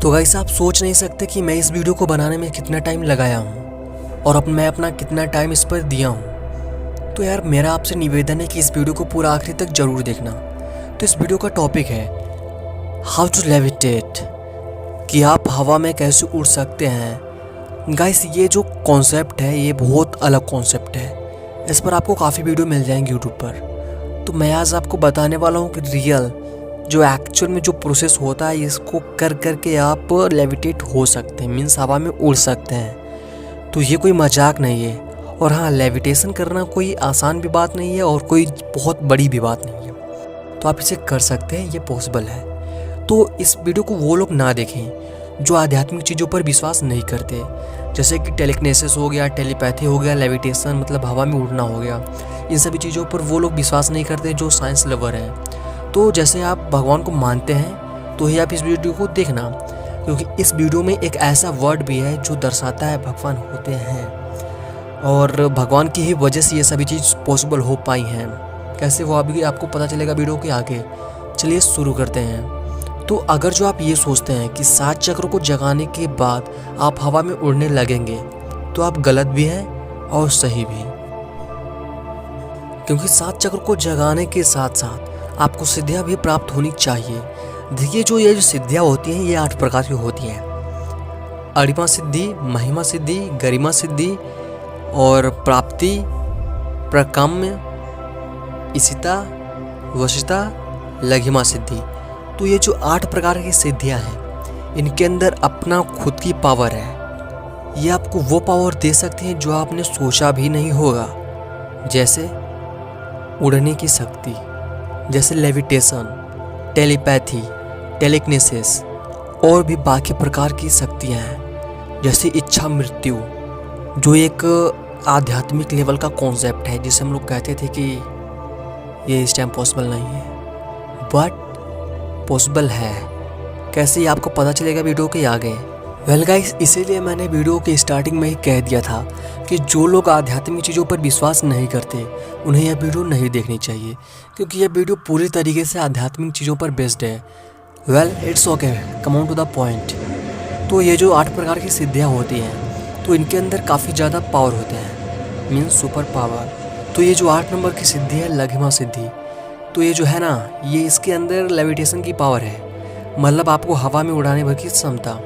तो गाइस आप सोच नहीं सकते कि मैं इस वीडियो को बनाने में कितना टाइम लगाया हूँ और मैं अपना कितना टाइम इस पर दिया हूँ। तो यार मेरा आपसे निवेदन है कि इस वीडियो को पूरा आखिरी तक ज़रूर देखना। तो इस वीडियो का टॉपिक है हाउ टू लेविटेट, कि आप हवा में कैसे उड़ सकते हैं। गाइस ये जो कॉन्सेप्ट है ये बहुत अलग कॉन्सेप्ट है, इस पर आपको काफ़ी वीडियो मिल जाएंगे यूट्यूब पर। तो मैं आज आपको बताने वाला हूँ कि रियल जो एक्चुअल में जो प्रोसेस होता है इसको कर के आप लेविटेट हो सकते हैं, मीन्स हवा में उड़ सकते हैं। तो ये कोई मजाक नहीं है। और हाँ, लेविटेशन करना कोई आसान भी बात नहीं है और कोई बहुत बड़ी भी बात नहीं है। तो आप इसे कर सकते हैं, ये पॉसिबल है। तो इस वीडियो को वो लोग ना देखें जो आध्यात्मिक चीज़ों पर विश्वास नहीं करते, जैसे कि टेलीकिनेसिस हो गया, टेलीपैथी हो गया, लेविटेशन मतलब हवा में उड़ना हो गया। इन सभी चीज़ों पर वो लोग विश्वास नहीं करते जो साइंस लवर हैं। तो जैसे आप भगवान को मानते हैं तो ही आप इस वीडियो को देखना, क्योंकि इस वीडियो में एक ऐसा वर्ड भी है जो दर्शाता है भगवान होते हैं और भगवान की ही वजह से ये सभी चीज़ पॉसिबल हो पाई हैं। कैसे वो अभी आपको पता चलेगा वीडियो के आगे। चलिए शुरू करते हैं। तो अगर जो आप ये सोचते हैं कि 7 चक्रों को जगाने के बाद आप हवा में उड़ने लगेंगे तो आप गलत भी हैं और सही भी, क्योंकि 7 चक्र को जगाने के साथ साथ आपको सिद्धियाँ भी प्राप्त होनी चाहिए। देखिए ये जो सिद्धियाँ होती हैं ये 8 प्रकार की होती हैं। अरिमा सिद्धि, महिमा सिद्धि, गरिमा सिद्धि और प्राप्ति, प्रकाम्य, इशिता, वशिता, लघिमा सिद्धि। तो ये जो 8 प्रकार की सिद्धियाँ हैं इनके अंदर अपना खुद की पावर है। ये आपको वो पावर दे सकती हैं जो आपने सोचा भी नहीं होगा, जैसे उड़ने की शक्ति, जैसे लेविटेशन, टेलीपैथी, टेलीकिनेसिस और भी बाकी प्रकार की शक्तियाँ हैं, जैसे इच्छा मृत्यु, जो एक आध्यात्मिक लेवल का कॉन्सेप्ट है जिसे हम लोग कहते थे कि ये इस टाइम पॉसिबल नहीं है, बट पॉसिबल है। कैसे ये आपको पता चलेगा वीडियो के आगे। वेल गाइस, इसीलिए मैंने वीडियो के स्टार्टिंग में ही कह दिया था कि जो लोग आध्यात्मिक चीज़ों पर विश्वास नहीं करते उन्हें यह वीडियो नहीं देखनी चाहिए, क्योंकि यह वीडियो पूरी तरीके से आध्यात्मिक चीज़ों पर बेस्ड है। Well it's okay, come on to the point. तो ये जो 8 प्रकार की सिद्धियाँ होती हैं तो इनके अंदर काफ़ी ज़्यादा पावर होते हैं, मीन्स सुपर पावर। तो ये जो 8 नंबर की सिद्धि है लघिमा सिद्धि, तो ये जो है ना ये इसके अंदर लेविटेशन की पावर है, मतलब आपको हवा में उड़ाने भर की क्षमता।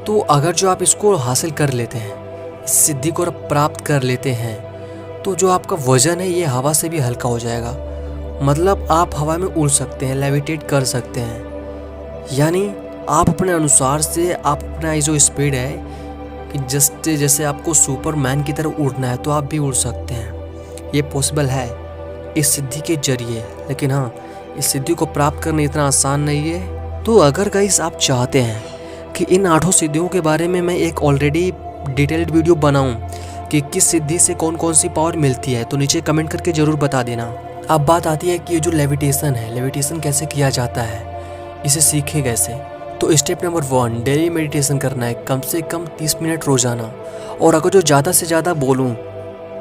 तो अगर जो आप इसको हासिल कर लेते हैं, इस सिद्धि को प्राप्त कर लेते हैं, तो जो आपका वजन है ये हवा से भी हल्का हो जाएगा। मतलब आप हवा में उड़ सकते हैं, लेविटेट कर सकते हैं। यानी आप अपने अनुसार से आप अपना ये जो स्पीड है कि जैसे आपको सुपरमैन की तरह उड़ना है तो आप भी उड़ सकते हैं। ये पॉसिबल है इस सिद्धि के जरिए। लेकिन हाँ, इस सिद्धि को प्राप्त करना इतना आसान नहीं है। तो अगर गाइस आप चाहते हैं कि इन 8 सिद्धियों के बारे में मैं एक ऑलरेडी डिटेल्ड वीडियो बनाऊं कि किस सिद्धि से कौन कौन सी पावर मिलती है, तो नीचे कमेंट करके ज़रूर बता देना। अब बात आती है कि ये जो लेविटेशन है, लेविटेशन कैसे किया जाता है, इसे सीखे कैसे। तो स्टेप नंबर 1, डेली मेडिटेशन करना है, कम से कम 30 मिनट रोज़ाना। और अगर जो ज़्यादा से ज़्यादा बोलूँ,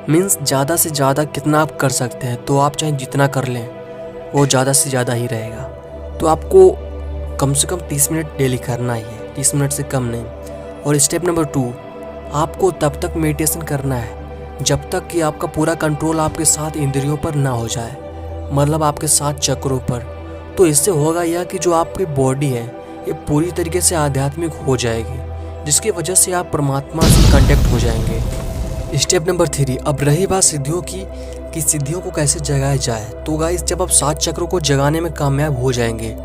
मीन्स ज़्यादा से ज़्यादा कितना आप कर सकते हैं, तो आप चाहे जितना कर लें वो ज़्यादा से ज़्यादा ही रहेगा। तो आपको कम से कम 30 मिनट डेली करना ही है, 30 मिनट से कम नहीं। और स्टेप नंबर 2, आपको तब तक मेडिटेशन करना है जब तक कि आपका पूरा कंट्रोल आपके 7 इंद्रियों पर ना हो जाए, मतलब आपके 7 चक्रों पर। तो इससे होगा यह कि जो आपकी बॉडी है ये पूरी तरीके से आध्यात्मिक हो जाएगी, जिसकी वजह से आप परमात्मा से कनेक्ट हो जाएंगे। स्टेप नंबर 3, अब रही बात सिद्धियों की कि सिद्धियों को कैसे जगाया जाए। तो गाइस, जब आप 7 चक्रों को जगाने में कामयाब हो जाएंगे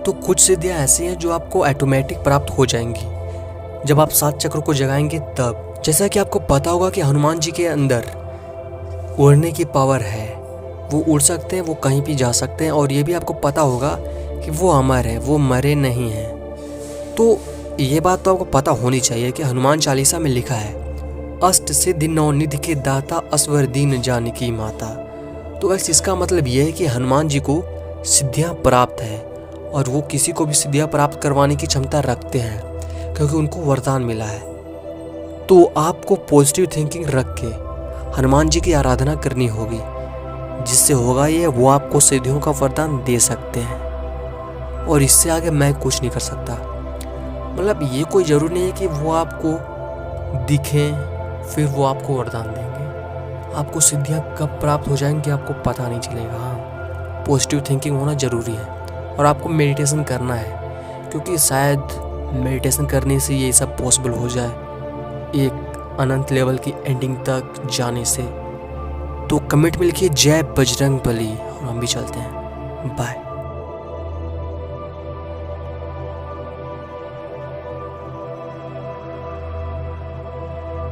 तो कुछ सिद्धियाँ ऐसी हैं जो आपको ऑटोमेटिक प्राप्त हो जाएंगी जब आप 7 चक्रों को जगाएंगे तब। जैसा कि आपको पता होगा कि हनुमान जी के अंदर उड़ने की पावर है, वो उड़ सकते हैं, वो कहीं भी जा सकते हैं। और ये भी आपको पता होगा कि वो अमर है, वो मरे नहीं हैं। तो ये बात तो आपको पता होनी चाहिए कि हनुमान चालीसा में लिखा है, अष्ट सिद्धि 9 निधि के दाता, असवर दीन जानकी माता। तो वैसे इसका मतलब ये है कि हनुमान जी को सिद्धियाँ प्राप्त है और वो किसी को भी सिद्धियाँ प्राप्त करवाने की क्षमता रखते हैं, क्योंकि उनको वरदान मिला है। तो आपको पॉजिटिव थिंकिंग रख के हनुमान जी की आराधना करनी होगी, जिससे होगा ये वो आपको सिद्धियों का वरदान दे सकते हैं और इससे आगे मैं कुछ नहीं कर सकता। मतलब मतलब ये कोई ज़रूरी नहीं है कि वो आपको दिखें फिर वो आपको वरदान देंगे। आपको सिद्धियाँ कब प्राप्त हो जाएंगी आपको पता नहीं चलेगा। हाँ, पॉजिटिव थिंकिंग होना ज़रूरी है और आपको मेडिटेशन करना है, क्योंकि शायद मेडिटेशन करने से ये सब पॉसिबल हो जाए एक अनंत लेवल की एंडिंग तक जाने से। तो कमेंट में लिखिए जय बजरंग बली और हम भी चलते हैं। बाय।